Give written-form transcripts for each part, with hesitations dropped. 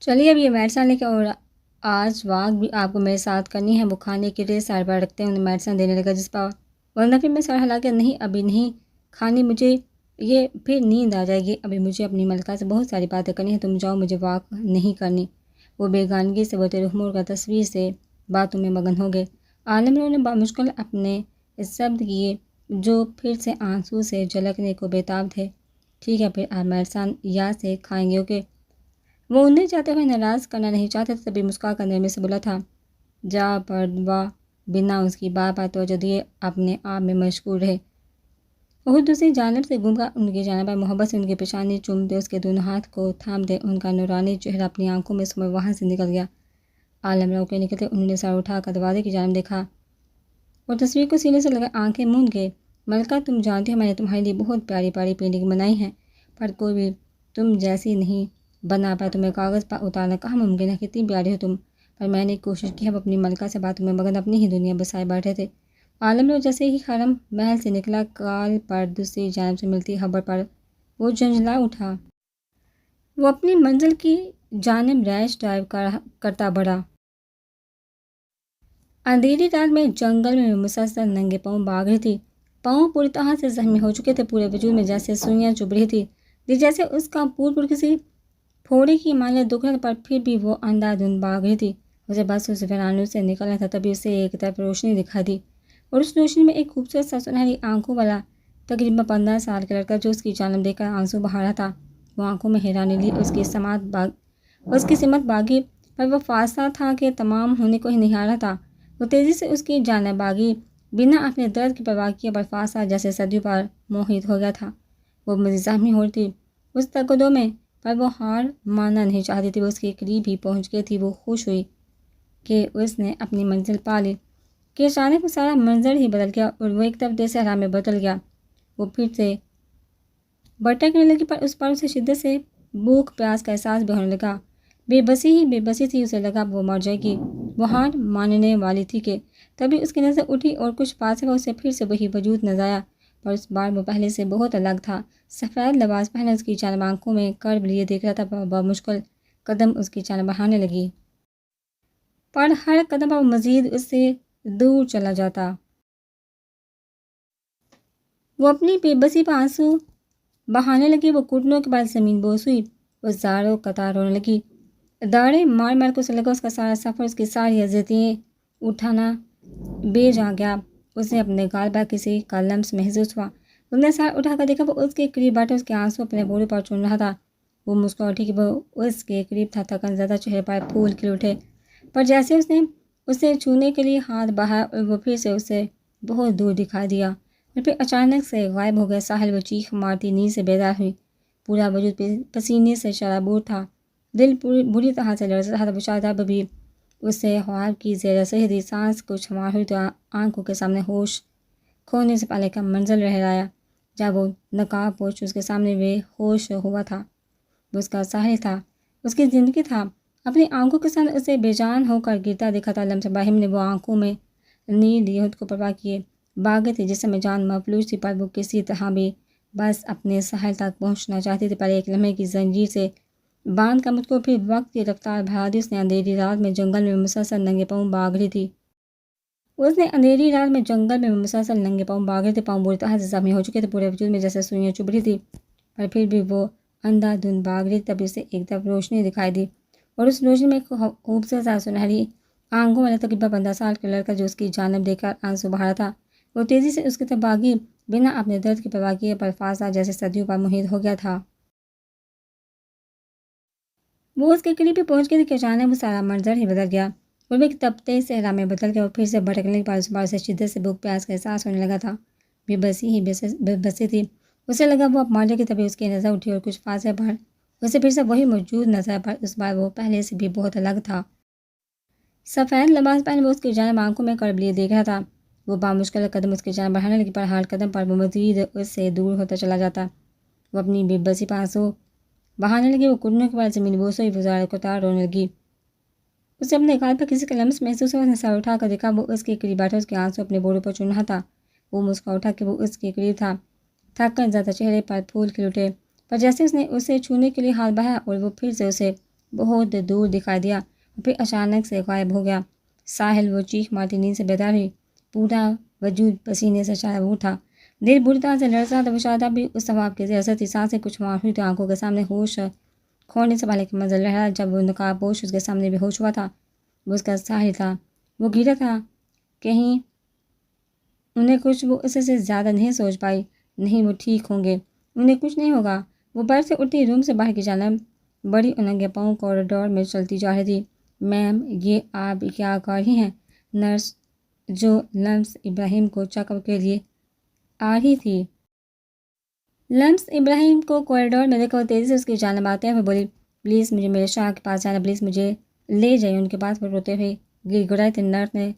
چلیے اب یہ میڈیسن لے کے، اور آج واک بھی آپ کو میرے ساتھ کرنی ہے۔ وہ کھانے کے لیے سائڈ پر رکھتے ہیں، انہیں میڈیسن دینے لگا جس پر ورنہ پھر میں سر ہلا کے نہیں ابھی نہیں کھانی، مجھے یہ پھر نیند آ جائے گی، ابھی مجھے اپنی ملکہ سے بہت ساری باتیں کرنی ہیں، تم جاؤ مجھے واک نہیں کرنی۔ وہ بیگانگی سے وہ تیرے مور کا تصویر سے باتوں میں مگن ہو گئے۔ عالم نے بامشکل اپنے شبد کیے جو پھر سے آنسو سے جھلکنے کو بےتاب تھے۔ ٹھیک ہے پھر آپ میڈیسن یا سے کھائیں گے، اوکے؟ وہ انہیں جاتے ہوئے ناراض کرنا نہیں چاہتے تھے، تبھی مسکا کر نرمی سے بولا تھا۔ جا پروا بنا اس کی بات پر توجہ دیے اپنے آپ میں مشغول رہے۔ وہ دوسری جانب سے گھوم کر ان کی جانب آئے، محبت سے ان کی پیشانی چومتے اس کے دونوں ہاتھ کو تھامتے ان کا نورانی چہرہ اپنی آنکھوں میں سمے وہاں سے نکل گیا۔ عالم راؤ کے نکلتے انہوں نے سر اٹھا کر دروازے کی جانب دیکھا اور تصویر کو سینے سے لگا آنکھیں موند گئے۔ ملکہ تم جانتی ہو میں نے تمہارے لیے بہت پیاری پیاری پینٹنگ بنائی ہیں، پر کوئی بھی تم جیسی نہیں بنا پائے، تمہیں کاغذ پر اتارنا کہاں ممکن ہے، کتنی پیاری ہو تم۔ پر میں نے کوشش کی ہے، وہ اپنی ملکہ سے باتوں میں مگن اپنی ہی دنیا بسائے بیٹھے تھے۔ عالم راؤ جیسے ہی حرم محل سے نکلا، کال پر دوسری جانب سے ملتی خبر پر وہ جھنجھلا اٹھا۔ وہ اپنی منزل کی جانب ریش ڈرائیو کرتا بڑھا۔ اندھیری رات میں جنگل میں مسلسل ننگے پاؤں بھاگ رہی تھی، پاؤں پوری طرح سے زخمی ہو چکے تھے، پورے وجود میں جیسے سوئیاں چبھ رہی تھی، دل جیسے اس کا پور کسی پھوڑی کی مانند دکھ رہا تھا، پر پھر بھی وہ اندھا دھند بھاگ رہی تھی۔ اسے بس اس ویرانوں سے نکلنا تھا، تبھی اسے ایک طرف روشنی دکھائی دی، اور اس روشنی میں ایک خوبصورت سا سنہری آنکھوں والا تقریباً 15 سال کا لڑکا جو اس کی جانب دیکھ کر آنسو بہا رہا تھا۔ وہ آنکھوں میں حیرانی لی، اس کی سمت بھاگی، پر وہ فاصلہ تھا کہ تمام ہونے کو ہی نہارا تھا۔ وہ تیزی سے اس کی جانب بھاگی، بنا اپنے درد کی پرواہ کیے، پر فاصلہ جیسے صدیوں پر محیط ہو گیا تھا۔ وہ مزید زخمی ہو رہی تھی اس تقدم میں، پر وہ ہار ماننا نہیں چاہتی تھی۔ وہ اس کے قریب ہی پہنچ گئی تھی، وہ خوش ہوئی کہ اس نے اپنی منزل پا لی، کہ اچانک وہ سارا منظر ہی بدل گیا اور وہ ایک طرف صحرا میں بدل گیا۔ وہ پھر سے بھٹکنے لگی، پر اس پر اسے شدت سے بھوک پیاس کا احساس بھی ہونے لگا۔ بے بسی ہی بے بسی تھی، اسے لگا وہ مر جائے گی، وہ ہار ماننے والی تھی کہ تبھی اس کی نظر اٹھی اور کچھ فاصلے اسے پھر سے وہی وجود نظر آیا، پر اس بار وہ پہلے سے بہت الگ تھا۔ سفید لباس پہنے اس کی جانب آنکھوں میں کرب لیے دیکھ رہا تھا، بمشکل قدم اس کی جانب بڑھانے لگی، پر ہر قدم پر وہ مزید اس سے دور چلا جاتا۔ وہ اپنی بے بسی پر آنسو بہانے لگی، وہ گھٹنوں کے بل زمین بوس ہوئی، وہ زاروں قطار رونے لگی، داڑیں مار مار کو اسے لگا اس کا سارا سفر، اس کی ساری اذیتیں اٹھانا بے جا گیا۔ اسے اپنے گال پر کسی کا لمس محسوس ہوا، اس نے سر اٹھا کر دیکھا، وہ اس کے قریب بیٹھا اس کے آنسو اپنے بورے پر چون رہا تھا۔ وہ مسکرا اٹھی کہ وہ اس کے قریب تھا، تھکن زدہ چہرے پر پھول کھل اٹھے، پر جیسے اس نے اسے چھونے کے لیے ہاتھ بڑھایا اور وہ پھر سے اسے بہت دور دکھائی دیا اور پھر اچانک سے غائب ہو گیا۔ ساحل وہ چیخ مارتی نیند سے بیدار ہوئی، پورا وجود پسینے سے شرابور تھا، دل بری طرح سے لرز رہا تھا، وہ شاداب بھی اسے خواب کی زیر اثر تھی۔ سانس کچھ ہموار ہوئی تو آنکھوں کے سامنے ہوش کھونے سے پہلے کا منظر لہر آیا، جب وہ نقاب پوش اس کے سامنے بے ہوش ہوا تھا۔ وہ اس کا ساحل تھا، اس کی زندگی تھا، اپنی آنکھوں کے سامنے اسے بے جان ہو کر گرتا دیکھا تھا۔ لمس باہم نے وہ آنکھوں میں نیند خود کو پرواہ کیے باغی تھی، جس میں جان مفلوج تھی، پر وہ کسی طرح بھی بس اپنے ساحل تک پہنچنا چاہتی تھی، پر ایک لمحے کی زنجیر سے باندھ کر مجھ کو پھر وقت کی رفتار بڑھا دی۔ اس نے اندھیری رات میں جنگل میں مسلسل ننگے پاؤں بھاگ رہی تھی، پاؤں بری طرح سے زخمی ہو چکے تھے، پورے وجود میں جیسے سوئیاں چبھ رہی تھی، پر پھر بھی وہ اندھا دھند بھاگ رہی تھی۔ تبھی اسے ایک طرف روشنی دکھائی دی، اور اس روشنی میں ایک خوبصورت سا سنہری آنکھوں والا تقریباً 15 سال کا لڑکا جو اس کی جانب دیکھ کر آنسو بہا رہا تھا۔ وہ تیزی سے اس کی طرف بھاگی، بنا اپنے درد کی پرواہ کیے، پر فاصلہ جیسے صدیوں پر محیط ہو گیا تھا۔ وہ اس کے قریب ہی پہنچ گئی تھی کہ اچانک وہ سارا منظر ہی بدل گیا، اور وہ ایک تپتے صحرا میں بدل گیا، اور پھر سے بھٹکنے پر اس بار سے شدت سے بھوک پیاس کا احساس ہونے لگا تھا۔ بے بسی ہی بے بسی تھی، اسے لگا وہ اب مر جائے گی، تبھی اس کی نظر اٹھی اور کچھ فاصلے پر اسے پھر سے وہی موجود نظر، پر اس بار وہ پہلے سے بھی بہت الگ تھا۔ سفید لباس پہنے وہ اس کی جانب آنکھوں میں کرب لیے دیکھ رہا تھا۔ وہ بامشکل قدم اس کی جانب بڑھانے لگی، پر ہر قدم پر وہ مزید اس سے دور ہوتا چلا جاتا۔ وہ اپنی بے بسی پر آنسو بہانے لگی، وہ گھٹنوں کے بل زمین بوس ہوئی، وہ زاروں قطار رونے لگی، اسے اپنے گال پر کسی کا لمس محسوس ہوا۔ اس نے سر اٹھا کر دیکھا، وہ اس کے قریب بیٹھا اس کے آنسو اپنے بوروں پر چون رہا تھا۔ وہ مسکرا اٹھا کہ وہ اس کے قریب تھا، تھک کر زیادہ چہرے پر پھول کھل اٹھے، پر جیسے اس نے اسے چھونے کے لیے ہاتھ بڑھایا اور وہ پھر سے اسے بہت دور دکھائی دیا اور پھر اچانک سے غائب ہو گیا۔ ساحل وہ چیخ مارتی نیند سے بیدار ہوئی، پورا وجود پسینے سے چارہ تھا، دل بری طرح سے لرزا تھا۔ وہ شاداب بھی اس ثواب کے اثر تھی، سانسیں کچھ مار ہوئی تو آنکھوں کے سامنے ہوش کھونے سے پہلے کا منظر لہرا جب وہ نقاب پوش اس کے سامنے بے ہوش ہوا تھا۔ وہ اس کا ساحل تھا، وہ گرا تھا، کہیں انہیں کچھ، وہ اسے سے زیادہ نہیں سوچ پائی۔ نہیں، وہ ٹھیک ہوں گے، انہیں کچھ نہیں ہوگا۔ وہ بر سے اٹھتی روم سے باہر کی جانب بڑی اننگے پاؤں کوریڈور میں چلتی جا رہی تھی۔ میم، یہ آپ کیا کر رہی ہیں؟ نرس جو لمس ابراہیم کو چیک اپ کے لیے آ رہی تھی، لمس ابراہیم کو کوریڈور میں دیکھا وہ تیزی سے اس کی جانب آتے ہوئے بولی، پلیز مجھے میرے شاہ کے پاس جانا، پلیز مجھے لے جائیے ان کے پاس۔ وہ روتے ہوئے گر گڑائے تھے۔ نرس نے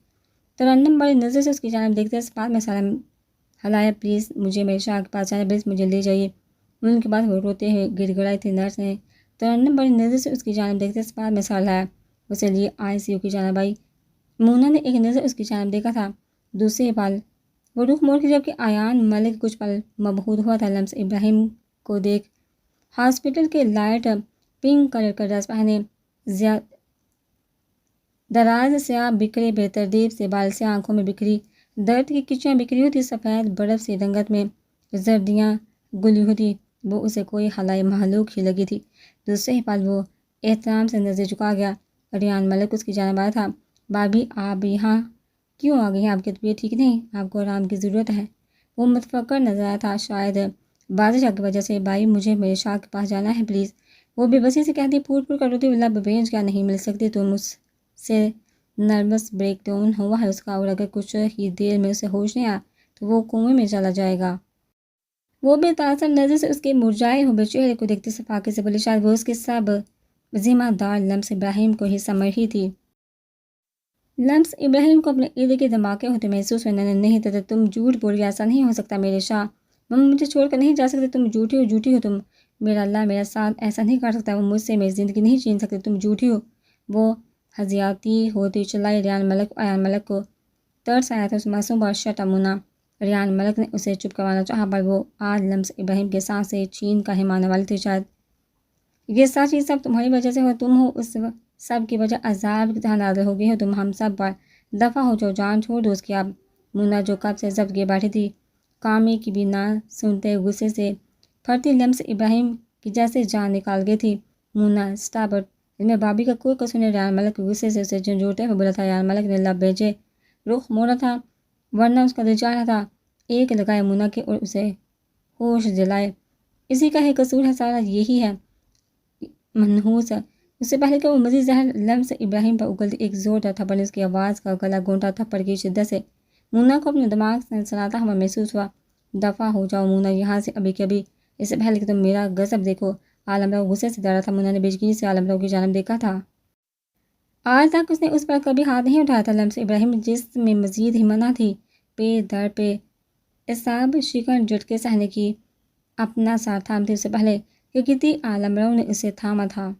ترنم بڑی نظر سے اس کی جانب دیکھتے اس بات میں سلام ہلایا، پلیز مجھے میرے شاہ کے پاس جانا، پلیز مجھے لے جائیے ان کے پاس۔ وہ روتے ہوئے گر گڑائی تھی۔ نرس نے ترنم بڑی نظر سے اس کی جانب دیکھتے اس بات میں سر ہلایا، اسے لیے ICU کی جانب آئی۔ مونا نے ایک نظر اس کی جانب دیکھا تھا، دوسرے پل وہ رخ موڑ کے جبکہ ایان ملک کچھ پل مبہوت ہوا تھا لمس ابراہیم کو دیکھ۔ ہاسپٹل کے لائٹ پنک کلر کا ڈریس پہنے، دراز سیاہ بکھرے بے ترتیب سے بال سے آنکھوں میں بکھری درد کی کچیاں بکھری ہوتی، سفید برف سی رنگت میں زردیاں گلی ہوتی، وہ اسے کوئی خلائی مخلوق ہی لگی تھی۔ دوسرے ہی پل وہ احترام سے نظر جھکا گیا۔ ریان ملک اس کی جانب آیا تھا، بابی آپ یہاں کیوں آ گئی ہیں؟ آپ کی طبیعت ٹھیک نہیں؟ آپ کو آرام کی ضرورت ہے؟ وہ متفکر نظر آیا تھا، شاید بادشاہ کی وجہ سے۔ بھائی مجھے میرے شاہ کے پاس جانا ہے پلیز، وہ بے بسی سے کہتی، پھوٹ پھوٹ کر روتی ہوئی لب بھیج کیا نہیں مل سکتی تم اس سے؟ نروس بریک ڈاؤن ہوا ہے اس کا، اور اگر کچھ ہی دیر میں اسے ہوش نہیں آیا تو وہ کومے میں چلا جائے گا۔ وہ بے تاثر نظر سے اس کے مرجھائے ہوئے چہرے کو دیکھتی صفاقے سے بولی، شاید وہ اس کے سب ذمہ دار لمس ابراہیم کو ہی سمجھ رہی تھی۔ لمس ابراہیم کو اپنے ارد گرد دھماکے ہوتے محسوس ہونے لگے۔ نہیں تھا تم جھوٹ بول رہی، ایسا نہیں ہو سکتا میرے شاہ، مما مجھے چھوڑ کر نہیں جا سکتے، تم جھوٹی ہو تم، میرا اللہ میرا ساتھ ایسا نہیں کر سکتا، وہ مجھ سے میری زندگی نہیں چھین سکتے، تم جھوٹی ہو۔ وہ ہزیاتی ہوتی چلائی۔ ریان ملک اور ایان ملک کو ترس آیا تھا اس معصوم پر۔ شٹ اپ مونا، ریان ملک نے اسے چپ کروانا چاہا، پر وہ آج لمس ابراہیم کے سانس سے چھین کا ہی ماننے والی تھی۔ شاید یہ سچ ہی سب تمہاری وجہ سے ہو، تم ہو اس سب کی وجہ، عذاب کی طرح نازل ہو گئی ہو تم ہم سب پر، دفع ہو جاؤ، جان چھوڑ دو اس کی اب۔ مونا جو کب سے ضبط کیے بیٹھی تھی، کامی کی بھی نہ سنتے غصے سے پھرتی لمس ابراہیم کی جیسے جان نکال گئی تھی۔ مونا اسٹاپ اٹ، اس میں بابی کا کوئی قصور نہیں۔ ریان ملک غصے سے اسے جھنجھوڑتے ہوئے بولا تھا۔ ریان ملک نے لب بھیجے رخ موڑا تھا، ورنہ اس کا دل چاہ رہا تھا ایک لگائے مونا کے اور اسے ہوش دلائے۔ اسی کا ہی قصور ہے سارا، یہی ہے منحوس۔ اس سے پہلے کہ وہ مزید زہر لمس ابراہیم پر اگلتی ایک زوردار تھپڑ نے اس کی آواز کا گلا گھونٹا۔ تھپڑ کی شدت سے مونا کو اپنے دماغ سے سناتا ہوا محسوس ہوا۔ دفع ہو جاؤ مونا یہاں سے ابھی کے ابھی، اس سے پہلے کہ تم میرا غضب دیکھو۔ عالمرو غصے سے ڈرا تھا۔ مونا نے بےچینی سے عالمرو کی جانب دیکھا تھا۔ آج تک اس نے اس پر کبھی ہاتھ نہیں اٹھایا تھا۔ لمس ابراہیم جس میں مزید ہمت نہ تھی پہ در پہ اعصاب شکن جھٹکے سہنے کی، اپنا سر تھامتی اس سے پہلے کہ کسی عالمرو نے اسے تھاما تھا۔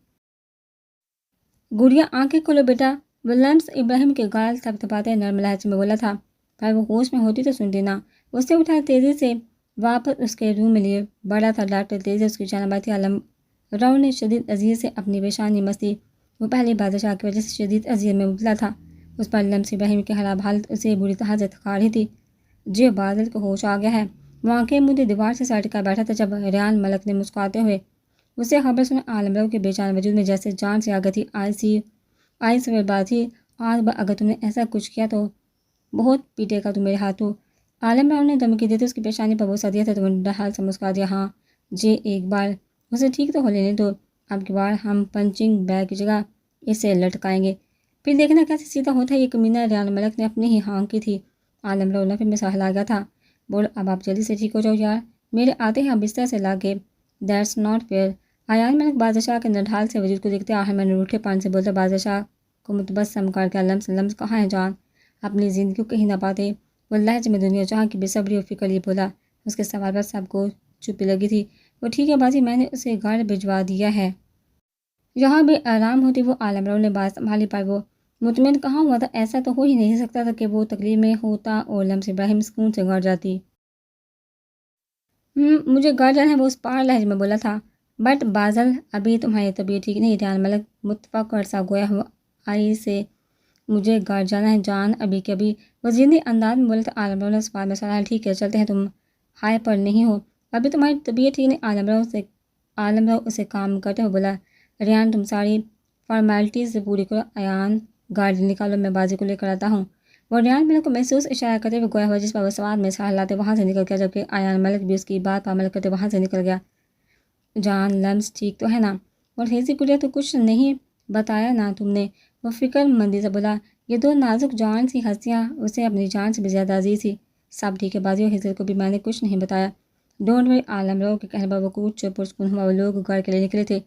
گڑیا آنکھیں کھولو بیٹا، وہ لمس ابراہیم کے گال تھپ تھپاتے نرم لہجے میں بولا تھا، پر وہ ہوش میں ہوتی تو سنتی نہ۔ اسے اٹھا تیزی سے واپس اس کے روم میں لیے بڑا تھا ڈاکٹر تیزی سے اس کی جانب آئی تھی۔ عالمرو نے شدید اذیت سے اپنی پیشانی مستی، وہ پہلے بادشاہ کی وجہ سے شدید اذیت میں مبتلا تھا۔ اس پر لمس ابراہیم کی خراب حالت اسے بری طرح سے تھکا رہی تھی۔ جی بادل کو ہوش آ گیا ہے، وہ آنکھیں مودے دیوار سے سر ٹکا بیٹھا تھا جب ریان ملک نے مسکراتے ہوئے اسے خبر سنا۔ عالمرو کے بے جان وجود میں جیسے جان سی آ گئی تھی۔ آئی سویر بات تھی، آج بار اگر تم نے ایسا کچھ کیا تو بہت پیٹے گا تو میرے ہاتھوں۔ عالمرو نے دھمکی دیتے اس کی پیشانی پر بوسہ دیا تھا تو وہ ڈھال سے مسکرا دیا۔ ہاں جی، ایک بار اسے ٹھیک تو ہو لینے دو، اب کی بار ہم پنچنگ بیگ کی جگہ اسے لٹکائیں گے، پھر دیکھنا کیسے سیدھا ہوتا ہے یہ کمینہ۔ ریان ملک نے اپنی ہی ہانک کی تھی۔ عالمرو نفے میں سہلا گیا تھا، بول اب آپ جلدی سے ٹھیک ہو جاؤ یار، میرے آتے ہیں آپ بستر سے لا کے، دیٹس ناٹ فیئر۔ ایان ملک بادشاہ کے نڈھال سے وجود کو دیکھتے آخر میں روٹھے پن سے بولتا بادشاہ کو متبسم کر کے، لمس کہاں ہے جان، اپنی زندگی کو کہیں نہ پاتے؟ وہ لہجے میں دنیا جہاں کی بے صبری اور فکر لیے بولا۔ اس کے سوال پر سب کو چپی لگی تھی۔ وہ ٹھیک ہے باجی، میں نے اسے گھر بھجوا دیا ہے، یہاں بے آرام ہوتی۔ وہ عالمرو نے بات سنبھالی، پر وہ مطمئن کہاں ہوا تھا، ایسا تو ہو ہی نہیں سکتا تھا کہ وہ تکلیف میں ہوتا اور لمس ابراہیم سکون سے گھر جاتی۔ مجھے گھر جانا ہے، وہ اس پہاڑ لہجے میں بولا تھا۔ بٹ بازل ابھی تمہاری طبیعت ٹھیک نہیں، ریان ملک متفق عرصہ گویا ہوا آئی سے مجھے گھر جانا ہے جان ابھی کے ابھی وزیری انداز میں بولے تو عالم راؤ نے اس بات میں صلاح ٹھیک ہے چلتے ہیں، تم ہائے پر نہیں ہو، ابھی تمہاری طبیعت ٹھیک نہیں۔ عالم راؤ اسے کام کرتے ہوئے بولا، ریان تم ساری فارمیلٹیز سے پوری کرو، ایان گاڑی نکالو، میں بازی کو لے کر آتا ہوں۔ وہ ریان ملک کو محسوس اشارہ کرتے ہوئے گویا ہوا جس پر وہ سواد میں سہارا لاتے وہاں سے نکل گیا، جبکہ ایان ملک بھی اس کی بات پر عمل کرتے وہاں سے نکل گیا۔ جان لمس ٹھیک تو ہے نا؟ اور ہیزی گڑیا تو کچھ نہیں بتایا نا تم نے؟ وہ فکر مندی سے بولا، یہ دو نازک جان سی ہستیاں اسے اپنی جان سے بھی زیادہ عزیز تھی۔ سب ٹھیک ہے بازی اور ہیزل کو بھی میں نے کچھ نہیں بتایا۔ ڈونٹ وری، عالم راؤ کے کہنے پر وہ کچھ پرسکون ہوا، وہ لوگ گھر کے لیے نکلے تھے،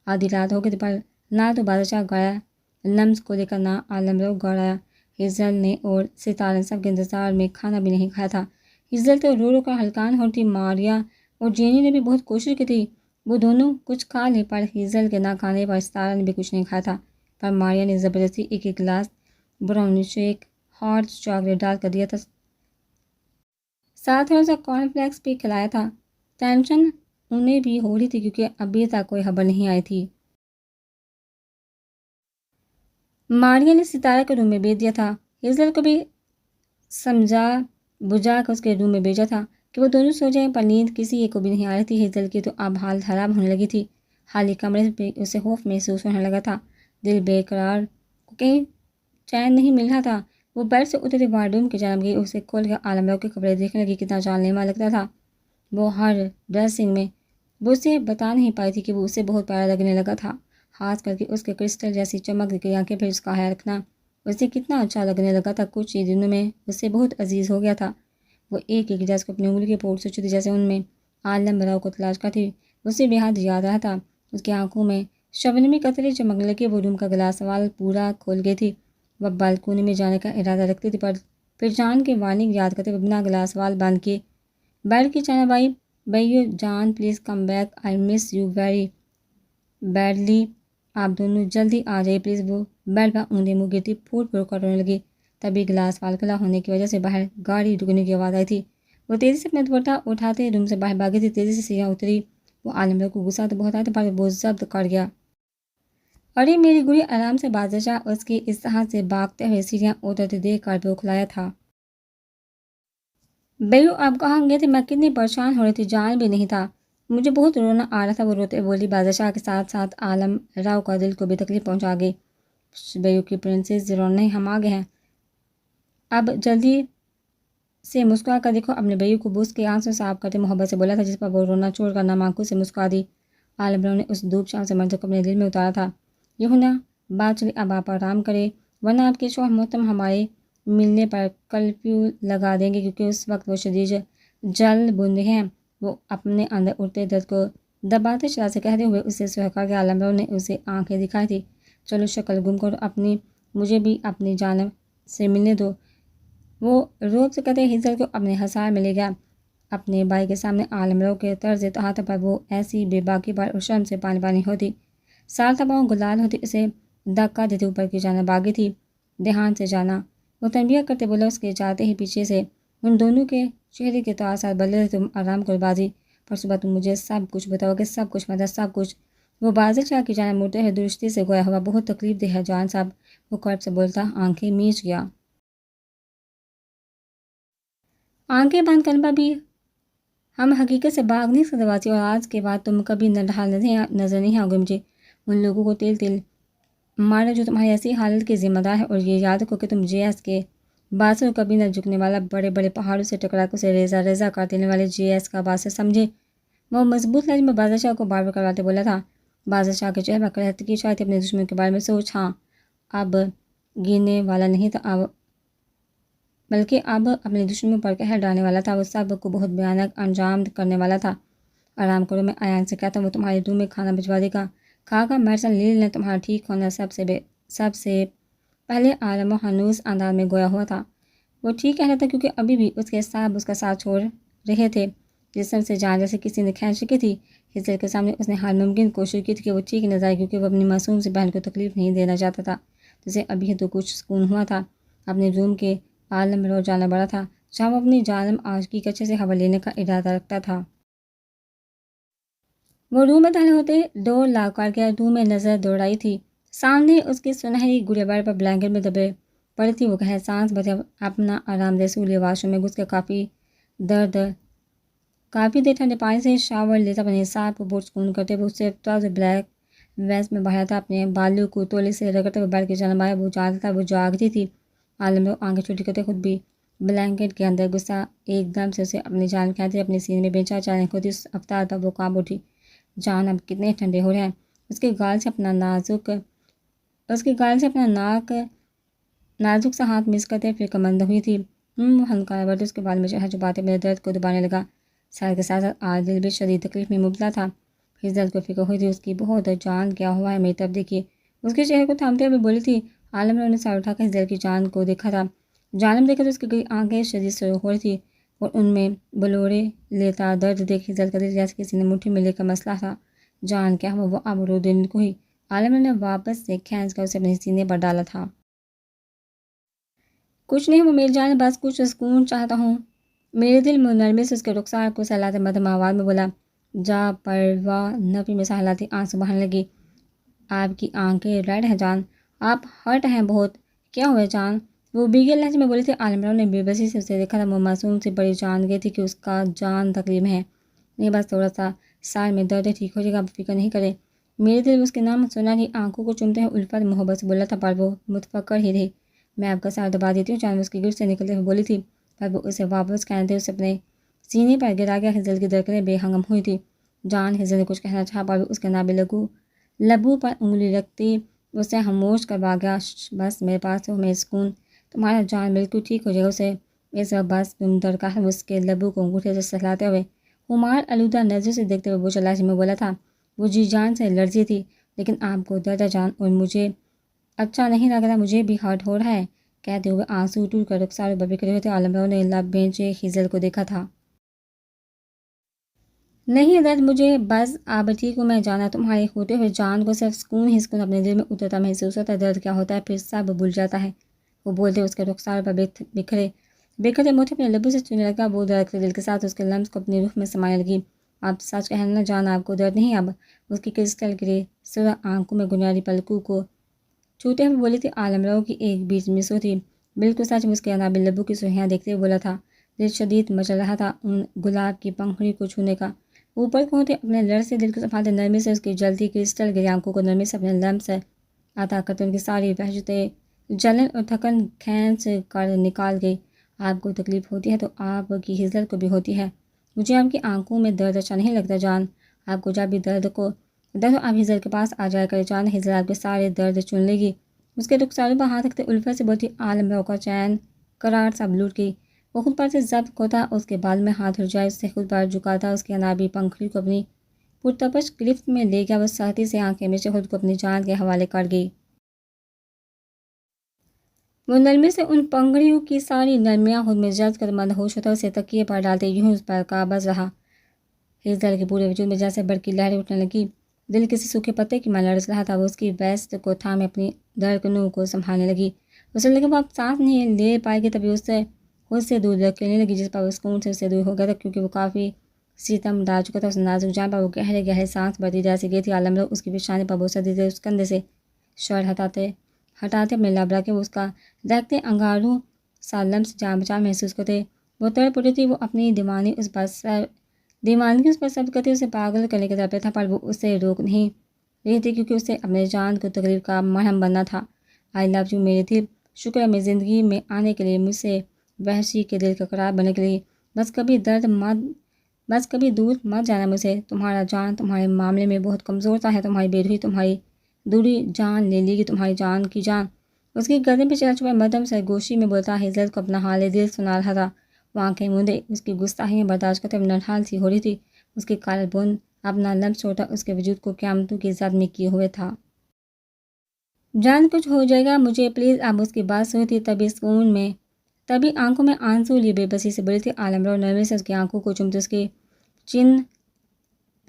آدھی رات ہو گئی تھی، پر نہ تو بادشاہ گایا لمس کو لے کر نہ عالم راؤ گھر آیا۔ ہیزل نے اور ستارہ نے سب کے انتظار میں کھانا بھی نہیں کھایا تھا۔ ہیزل تو رو رو کر ہلکان ہو رہی تھی، ماریا اور جینی نے بھی بہت کوشش کی تھی، وہ دونوں کچھ کھا لے، پر ہیزل کے نہ کھانے پر ستارہ نے بھی کچھ نہیں کھایا تھا، پر ماریا نے زبردستی ایک ایک glass brownie shake hot chocolate ڈال کر دیا تھا، ساتھ تھوڑا سا کارن فلیکس بھی کھلایا تھا۔ ٹینشن انہیں بھی ہو رہی تھی کیونکہ ابھی تک کوئی خبر نہیں آئی تھی۔ ماریا نے ستارہ کے روم میں بھیج دیا تھا، ہیزل کو بھی سمجھا بجھا کر اس کے روم میں بھیجا تھا کہ وہ دونوں سو جائیں، پر نیند کسی ایک کو بھی نہیں آ رہی تھی۔ ہیزل کی تو اب حالت خراب ہونے لگی تھی، خالی کمرے پہ اسے خوف محسوس ہونے لگا تھا، دل بے قرار کو کہیں چین نہیں مل رہا تھا۔ وہ بیڈ سے اتری وارڈ روم کی جانب گئی، اسے کھول کر عالم راؤ کے کپڑے دیکھنے لگی، کتنا جان لیوا لگتا تھا وہ ہر ڈریسنگ میں۔ وہ اسے بتا نہیں پائی تھی کہ وہ اسے بہت پیارا لگنے لگا تھا، خاص کر کے اس کے کرسٹل جیسی چمک کی آنکھیں، پھر اس کا خیال رکھنا اسے کتنا اچھا لگنے لگا تھا، کچھ ہی دنوں میں اسے بہت عزیز ہو گیا تھا۔ وہ ایک ایک ڈریس کو اپنی انگلی کے پورٹ سے چھوتی جیسے ان میں عالم راؤ کو تلاش کرتی، اسے بے حد یاد رہا تھا۔ اس کی آنکھوں میں شبنمی قطرے چمکنے لگے، وہ روم کا گلاس وال پورا کھول گئی تھی، وہ بالکونی میں جانے کا ارادہ رکھتی تھی، پر پھر جان کے وارننگ یاد کرتے ہوئے بنا گلاس وال بند کیے بیڈ کی جانب آئی۔ بھائیو جان please come back, I miss you very badly, آپ دونوں جلدی آ جائیے پلیز۔ وہ بیڈ پر اونگلی منہ گرتی پھوٹ پھوٹ کر رونے لگی، تبھی گلاس وال کھلا ہونے کی وجہ سے باہر گاڑی رکنے کی آواز آئی تھی۔ وہ تیزی سے اپنا دوپٹہ اٹھاتے روم سے باہر بھاگی تھی، تیزی سے سیڑھیاں اتری۔ وہ عالم راؤ کو غصہ تو بہت آیا تھا، پر وہ ضبط کر گیا۔ ارے میری گڑی آرام سے، بادشاہ اس کی اس طرح سے بھاگتے ہوئے سیڑھیاں اترتے دیکھ کر بوکھلایا تھا۔ بیو آپ کہاں گئے تھے؟ میں کتنی پریشان ہو رہی تھی، جان بھی نہیں تھا، مجھے بہت رونا آ رہا تھا، وہ روتے بولی۔ بادشاہ کے ساتھ ساتھ عالم راؤ کا دل کو بھی تکلیف پہنچا گئی۔ بیو کی پرنسس رونا، ہم آ گئے ہیں، اب جلدی سے مسکرا کر دیکھو اپنے بیو کو، بوس کے آنسو صاف کرتے محبت سے بولا تھا، جس پر وہ رونا چھوڑ کر نم آنکھوں سے مسکرا دی۔ عالم راؤ نے اس دھوپ شام سے منظر کو اپنے دل میں اتارا تھا۔ یہ ہونا بات چلی، اب آپ آرام کرے، ورنہ آپ کے شوہر محترم ہمارے ملنے پر کرفیو لگا دیں گے، کیونکہ اس وقت وہ شدید جل بن رہے ہیں۔ وہ اپنے اندر اٹھتے درد کو دباتے چلا سے کہتے ہوئے اسے سہکا گیا۔ عالم راؤ نے اسے آنکھیں دکھائی تھی، چلو شکل گم کرو اپنی، مجھے بھی اپنی جانب سے ملنے دو۔ وہ روب سے کہتے ہیزل کو اپنے حصار میں لے گیا۔ اپنے بھائی کے سامنے عالم راؤ کے طرز تہاتر پر وہ ایسی بے باکی پر اور شرم سے پانی پانی ہوتی، سال تباہوں گلال ہوتی، اسے دھکا دیتے اوپر کی جانب بھاگی تھی، دھیان سے جانا، وہ تنبیہ کرتے بولا۔ اس کے جاتے ہی پیچھے سے ان دونوں کے چہرے کے تاثرات بدلے رہے، تم آرام کرو بازی، پر صبح تم مجھے سب کچھ بتاؤ گے، سب کچھ، مطلب سب کچھ۔ وہ بادشاہ کی جانب مڑتے ہوئے درستی سے گویا ہوا بہت تکلیف دہ ہے جان صاحب، وہ کرب سے بولتا آنکھیں میچ گیا۔ آنکھیں بند کرنے پر بھی ہم حقیقت سے بھاگ نہیں سکتے باسی، اور آج کے بعد تم کبھی نظر نہیں آؤ گے مجھے، ان لوگوں کو تیل تیل مارا جو تمہاری ایسی حالت کے ذمہ دار ہے، اور یہ یاد رکھو کہ تم جے ایس کے بادشاہ کو کبھی نہ جھکنے والا، بڑے بڑے پہاڑوں سے ٹکرا کر اسے ریزہ ریزہ کر دینے والے جے ایس کا بادشاہ سمجھے۔ وہ مضبوط لہجے میں بادشاہ کو بار بار کرواتے بولا تھا۔ بادشاہ کے چہرے پر قحط کی چھائی تھی، اپنے دشمن کے بارے میں سوچ، ہاں اب گرنے والا نہیں تھا، بلکہ اب اپنے دشمنوں پر قہر ڈالنے والا تھا، وہ سب کو بہت بھیانک انجام کرنے والا تھا۔ آرام کرو، میں ایان سے کہتا ہوں، وہ تمہارے روم میں کھانا بھجوا دے گا، کھا کر میڈیسن لیل نے تمہارا ٹھیک ہونا سب سے پہلے عالم و ہنوز انداز میں گویا ہوا تھا۔ وہ ٹھیک کہہ رہا تھا کیونکہ ابھی بھی اس کے ساتھ اس کا ساتھ چھوڑ رہے تھے، جسم سے جان جیسے کسی نے کھینچ رکھی تھی۔ ہیزل کے سامنے اس نے ہر ممکن کوشش کی تھی کہ وہ ٹھیک نظر آئے، کیونکہ وہ اپنی معصوم سی بہن کو تکلیف نہیں دینا چاہتا تھا، جسے ابھی تو کچھ سکون ہوا تھا۔ اپنے روم کے عالم راؤ جانا بڑا تھا، جہاں وہ اپنی جانب آج کی کچے سے خبر لینے کا ارادہ رکھتا تھا۔ وہ روم میں داخل ہوتے ڈور لاک کر کے روم میں نظر دوڑائی تھی۔ سامنے اس کی سنہری گڑیا بار پر بلینکٹ میں دبے پڑی تھی۔ وہ کہے سانس بھرے اپنا آرام دہ سولے واش روم میں گھس کے کافی دیر ٹھنڈے پانی سے شاور لیتا اپنے حساب کو بہت سکون کرتے ہوئے اسے ٹراؤزر بلیک ویسٹ میں باہر تھا۔ اپنے بالوں کو تولے سے رگڑتے ہوئے بیٹھ کے جانب آیا۔ وہ جانتا تھا وہ جاگتی تھی۔ عالم رو آنکھیں چھوٹی کرتے خود بھی بلینکٹ کے اندر گھسا۔ ایک دم سے اسے اپنی جان کھانتی اپنے سینے میں بے چار چالیں ہوتی۔ اس افطار پر وہ کانپ اٹھی۔ جان اب کتنے ٹھنڈے ہو رہے ہیں۔ اس کے گال سے اپنا نازک سا ہاتھ مس کرتے پھر کمند ہوئی تھی۔ ہلکا برد اس کے بال میں چڑھا چباتے میرے درد کو دبانے لگا۔ سال کے ساتھ ساتھ آج دل بھی شدید تکلیف میں مبتلا تھا۔ پھر درد کو فکر ہوئی تھی اس کی بہت جان کیا ہوا ہے میری طرف دیکھیے۔ اس کے چہرے کو تھامتے ہوئے بولی تھی۔ عالم نے سر اٹھا کر ہزل کی جان کو دیکھا تھا۔ جانب دیکھا تو اس کی آنکھیں شدید سرخ ہو رہی تھی اور ان میں بلورے لیتا درد دیکھ ہزل کا دل جیسے کسی نے مٹھی میں لے کر مسئلہ تھا۔ جان کیا ہوا وہ اب رو دینے کو ہی۔ عالم نے واپس سے کھینچ کر اسے اپنے سینے پر ڈالا تھا۔ کچھ نہیں وہ میری جان بس کچھ سکون چاہتا ہوں۔ میرے دل میں نرمی سے اس کے رخسار کو سہلاتے مدھم آواز میں بولا۔ جا پرواہ نفی میں سہلاتی آنسو بہنے لگی۔ آپ کی آنکھیں ریڈ ہیں جان، آپ ہرٹ ہیں بہت، کیا ہوا جان؟ وہ بیگے لہجے میں بولی تھی۔ عالم نے بے بسی سے اسے دیکھا تھا۔ وہ معصوم سے بڑی جان گئی تھی کہ اس کا جان تکلیف میں ہے۔ نہیں بس تھوڑا سا سال میں درد ٹھیک ہو جائے گا، آپ فکر نہیں کرے۔ میرے دل اس کے نام سنہری آنکھوں کو چومتے ہیں الفت محبت سے بولا تھا پر وہ متفکر ہی رہی۔ میں آپ کا سار دبا دیتی ہوں جان، اس کی گرد سے نکلتے ہوئے بولی تھی پر وہ اسے واپس کہتے اسے اپنے سینے پر گرا گیا۔ ہزل کی دھڑکنیں بے ہنگم ہوئی تھی۔ جان ہزل نے کچھ کہنا چاہا پر اس کے نابے لبوں پر انگلی رکھتی اسے خاموش کروا گیا۔ بس میرے پاس ہو میرے سکون، تمہارا جان بالکل ٹھیک ہو جائے گا۔ اسے اس وقت بس تم درکا ہے اس کے لبوں کو انگوٹھے سے سہلاتے ہوئے خمار آلودہ نظر سے دیکھتے ہوئے بوچھا لہجے میں بولا تھا۔ وہ جی جان سے لرزی تھی۔ لیکن آپ کو درد جان اور مجھے اچھا نہیں لگ رہا، مجھے بھی ہرٹ ہو رہا ہے، کہتے ہوئے آنسو ٹوٹ کر رخسار پر بکھرے ہوئے تھے۔ عالم نے لب بھینچے ہزل کو دیکھا تھا۔ نہیں درد مجھے بس اب ٹھیک ہوں میں جانا تمہارے ہوتے ہوئے جان کو صرف سکون ہی سکون اپنے دل میں اترتا محسوس ہوتا ہے۔ درد کیا ہوتا ہے پھر سب بھول جاتا ہے۔ وہ بولتے اس کے رخسار پر بکھرے موٹے اپنے لبوں سے چونے لگا۔ وہ درد کے دل کے ساتھ اس کے لمس کو اپنی روح میں سمانے لگی۔ اب سچ کہنا جان آپ کو درد نہیں اب؟ اس کی کرسٹل گرے سرخ آنکھوں میں گنہری پلکوں کو چھوتے ہوئے بولی تھی۔ عالم رو کی ایک بیچ مس ہوتی۔ بالکل سچ اس کے انابل لبوں کی سرخیاں دیکھتے ہوئے بولا تھا۔ دل شدید مچل رہا تھا ان گلاب کی پنکھڑی کو چھونے کا۔ اوپر کو ہوتے اپنے لڑ سے دل کو سنبھالتے نرمی سے اس کی جلتی کرسٹل گری آنکھوں کو نرمی سے اپنے لمس سے عطا کرتے ان کی ساری وحشتیں جلن اور تھکن کھینچ کر نکال گئی۔ آپ کو تکلیف ہوتی ہے تو آپ کی ہزل کو بھی ہوتی ہے۔ مجھے آپ کی آنکھوں میں درد اچھا نہیں لگتا جان۔ آپ کو جب بھی درد ہو آپ ہزل کے پاس آ جایا کرے جان، ہزل آپ کے سارے درد چن لے گی۔ اس کے رخساروں پر ہاتھ رکھتے الفت سے بولتی۔ عالم رو کا چین قرار سا لوٹ گئی۔ وہ خود پر سے ضبط ہوتا اس کے بال میں ہاتھ اٹھ جائے، اس سے خود پر جھکاتا اس کی انابی پنکھڑی کو اپنی پرتپش گرفت میں لے گیا۔ وہ سختی سے آنکھیں میں سے خود کو اپنی جان کے حوالے کر گئی۔ وہ نرمی سے ان پنکھڑیوں کی ساری نرمیاں خود میں جذب کر مدہوش ہوتا اسے تکیے پر ڈالتے یوں اس پر قابض رہا۔ ہزل کے پورے وجود میں جیسے برقی لہریں اٹھنے لگی۔ دل کسی سوکھے پتے کی ماں لرز رہا تھا۔ وہ اس کی ویسٹ کو تھامے اپنی دھڑکنوں کو سنبھالنے لگی۔ اسے لگا وہ اب سانس نہیں لے پائے گی، تبھی اسے خود سے دور دھکیلنے لگی جس پر وہ سکون سے اسے دور ہو گیا تھا کیونکہ وہ کافی ستم ڈال چکا تھا۔ اس نازک جان پر وہ گہرے گہرے سانس بھرتی جیسی گئی تھی۔ عالم رو اس کی پیشانی پر بوسہ دیتے اس کندھے سے شرٹ ہٹاتے اپنے لب رکھے وہ اس کا دہکتے انگاروں سا لمس جان بچا محسوس کرتے۔ وہ تڑپ اٹھی تھی۔ وہ اپنی دیوانگی اس پر سب کرتے اسے پاگل کرنے کے طرف تھا پر وہ اسے روک نہیں رہی تھی کیونکہ اسے اپنے جان کو تکلیف کا مرہم بننا تھا۔ آئی لو یو میرے دل، شکر ہے میری زندگی میں آنے کے لیے، مجھ سے وحشی کے دل کا قرار بننے کے لیے۔ بس کبھی دور مت جانا مجھ سے۔ تمہارا جان تمہارے معاملے میں بہت کمزور سا ہے۔ تمہاری بے روحی تمہاری دوری جان لے لے گی، تمہاری جان کی جان۔ اس کی گردن پہ چڑھا چھپا مدھم سرگوشی میں بولتا ہزل کو اپنا حال دل سنا رہا تھا۔ وہ آنکھیں مندے اس کی گستاخیاں برداشت کرتے ہوئے نڈھال سی ہو رہی تھی۔ اس کی کالر بون اپنا لمس چھوڑتا اس کے وجود کو قیامتوں کی زد میں کیے ہوئے تھا۔ جان کچھ ہو جائے گا مجھے پلیز، اب اس کی بات سنی تھی تبھی آنکھوں میں آنسو لیے بے بسی سے بولی تھی۔ عالم رو نرمی سے اس کی آنکھوں کو چومتے اس کے چن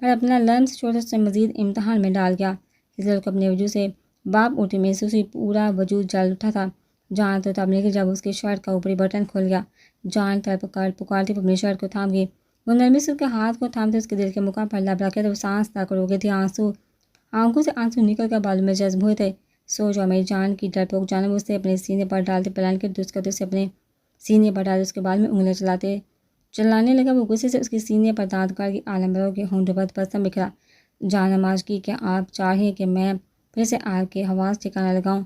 پر اپنا لمس چھوڑتے اس سے مزید امتحان میں ڈال گیا۔ ہزل کو اپنے وجود سے باپ اٹھی محسوس ہوئی، پورا وجود جل اٹھا تھا۔ جان تو تب لگی جب اس کی شرٹ کا اوپری بٹن کھل گیا۔ جان تڑپ کر پکارتی اپنی شرٹ کو تھام گئی۔ وہ نرمی سے اس کے ہاتھ کو تھامتے اس کے دل کے مقام پر لب رکھے تو وہ سانس تک رو گئی تھی، آنکھوں سے آنسو نکل کر بالوں میں جذب ہوئے تھے۔ سو جاؤ میری جان کی ڈرپوک جانب اسے اپنے سینے پر ڈالتے پلان کے درست کرتے اسے اپنے سینے پر ڈالتے اس کے بال میں انگلیاں چلانے لگا۔ وہ غصے سے اس کے سینے پر دانت کاٹ کے عالم بروں کے ہونٹوں پر تبسم بکھرا۔ جان نماز کی کیا آپ چاہیں کہ میں پھر سے آپ کے حواس ٹھکانا لگاؤں؟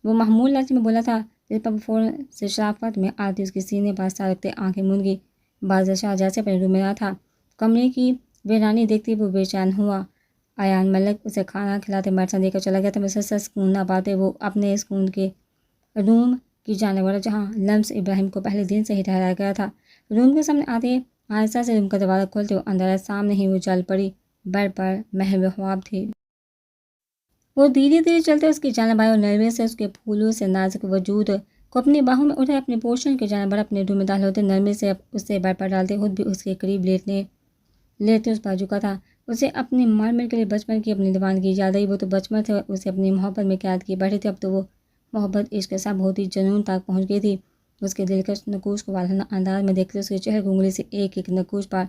وہ محمول لہجے میں بولا تھا، جس پر وہ فوراً سے شرافت میں آتی اس کے سینے پر سا رکھتے آنکھیں موند گئی۔ بادشاہ جیسے اپنے روم میں رہا تھا، کمرے کی ویرانی دیکھتی وہ بے چین ہوا۔ ایان ملک اسے کھانا کھلاتے میڈیسن دے کر چلا گیا تھا، مسلسل سکون نہ پاتے وہ اپنے سکون کے روم کی جانب بڑھا جہاں لمس ابراہیم کو پہلے دن سے ہی ٹھہرایا گیا تھا۔ روم کے سامنے آتے آہستہ سے روم کا دروازہ کھولتے وہ اندر آئے۔ سامنے ہی وہ چل پڑی، بیڈ پر محو خواب تھی۔ وہ دھیرے دھیرے چلتے اس کی جانب آئے اور نرمی سے اس کے پھولوں سے نازک وجود کو اپنی باہوں میں اٹھائے، اپنے پوشن کے جانب بڑھ اپنے روم میں داخل ہوتے نرمی سے اسے بیڈ پر ڈالتے، خود بھی اس کے قریب لیٹے اس پر جھکا تھا۔ اسے اپنی مار مل کے لیے بچپن کی اپنی دیوانگی یاد آئی۔ وہ تو بچپن سے اسے اپنی محبت میں قید کیے بیٹھے تھے، اب تو وہ محبت عشق سب ہوتی جنون تک پہنچ گئی تھی۔ اس کے دلکش نقوش کو والہانہ انداز میں دیکھتے اس کے چہرے کو انگلی سے ایک ایک نقوش پر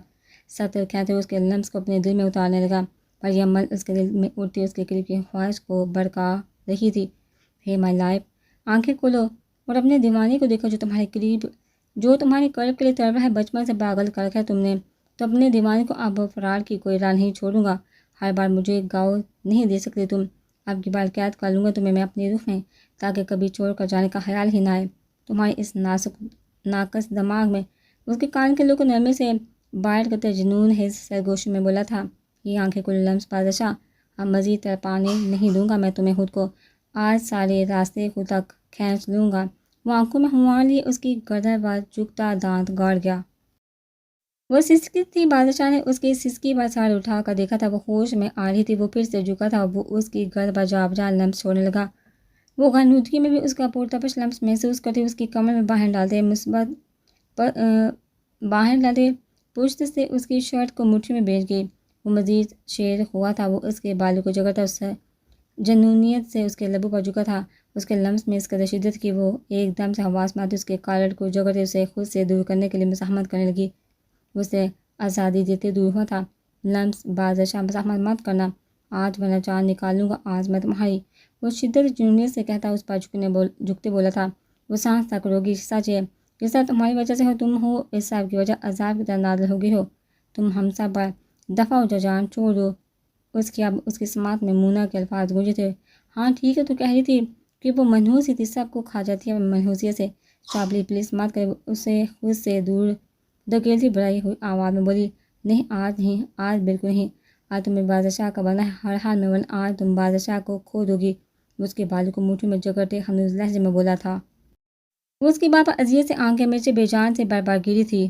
سطر کھینچتے اس کے لمس کو اپنے دل میں اتارنے لگا، پر یہ عمل اس کے دل میں اڑتی اس کے قریب کی خواہش کو بھڑکا رہی تھی۔ ہے مائی لائف، آنکھیں کھولو اور اپنے دیوانے کو دیکھو جو تمہارے قریب، جو تمہارے قلب کے لیے تڑپ رہا ہے۔ بچپن سے پاگل کر رکھا ہے تم نے تو اپنے دیوانے کو اب فرار کی کوئی راہ نہیں چھوڑوں گا۔ ہر بار مجھے گاؤ نہیں دے سکتے تم، اب کی بار قید کر لوں گا تمہیں میں اپنی روح میں، تاکہ کبھی چھوڑ کر جانے کا خیال ہی نہ آئے تمہارے اس ناقص دماغ میں۔ اس کے کان کے لوگ کو نرمی سے باہر کرتے جنون ہے سرگوشی میں بولا تھا، یہ آنکھیں کل لمس بادشاہ، اب مزید تڑپانے نہیں دوں گا میں تمہیں، خود کو آج سارے راستے خود تک کھینچ لوں گا۔ وہ آنکھوں میں ہنوار لیے اس کی گردن پر جھکتا دانت گاڑ گیا۔ وہ سسکی تھی، بادشاہ نے اس کی سسکی پر سر اٹھا کر دیکھا تھا، وہ ہوش میں آ رہی تھی۔ وہ پھر سے جھکا تھا، وہ اس کی گرد پر جا بجا لمس چھوڑنے لگا۔ وہ غنودگی میں بھی اس کا پرتپش لمس محسوس کرتی اس کی کمر میں باہر ڈالتے پشت سے اس کی شرٹ کو مٹھی میں بیٹھ گئی۔ وہ مزید شیر ہوا تھا، وہ اس کے بالوں کو جگڑتا اس سے جنونیت سے اس کے لبوں پر جھکا تھا۔ اس کے لمس میں اس قدر شدت کی وہ ایک دم سے حواس میں آتی اس کے کالر کو جگڑتے اسے خود سے دور کرنے کے لیے مزاحمت کرنے لگی۔ اسے آزادی دیتے دور ہوا تھا۔ لمس بادشاہ مزاحمت مت کرنا، آج ورنہ جان نکال لوں گا آج میں تمہاری، وہ شدت جنونیت سے کہتا اس پر جھکتے بولا تھا۔ وہ سانس تک روگی، سچ ہے جس طرح تمہاری وجہ سے ہو، تم ہو اس سب کی وجہ، عذاب کی طرح نازل ہو گئی ہو تم ہم سب پر، دفع ہو جا جان، چھوڑ دو اس کی سماعت میں مونا کے الفاظ گونجے تھے۔ ہاں ٹھیک ہے، تو کہہ رہی تھی کہ وہ منحوس ہی تھی، سب کو کھا جاتی ہے منحوسیت سے، چابلی پلیز مت کرے۔ اسے خود سے دور دھکیلتی بڑھائی ہوئی آواز میں بولی، نہیں آج نہیں، آج بالکل نہیں، آج تمہیں بادشاہ کا بننا ہے ہر حال میں، ورنہ آج تم بادشاہ کو کھو دو گی۔ وہ اس کے بالوں کو مٹھی میں جگڑتے خنوس لہجے میں بولا تھا۔ وہ اس کی بات پر اذیت سے آنکھیں مرچے بے جان سے بار بار گری تھی۔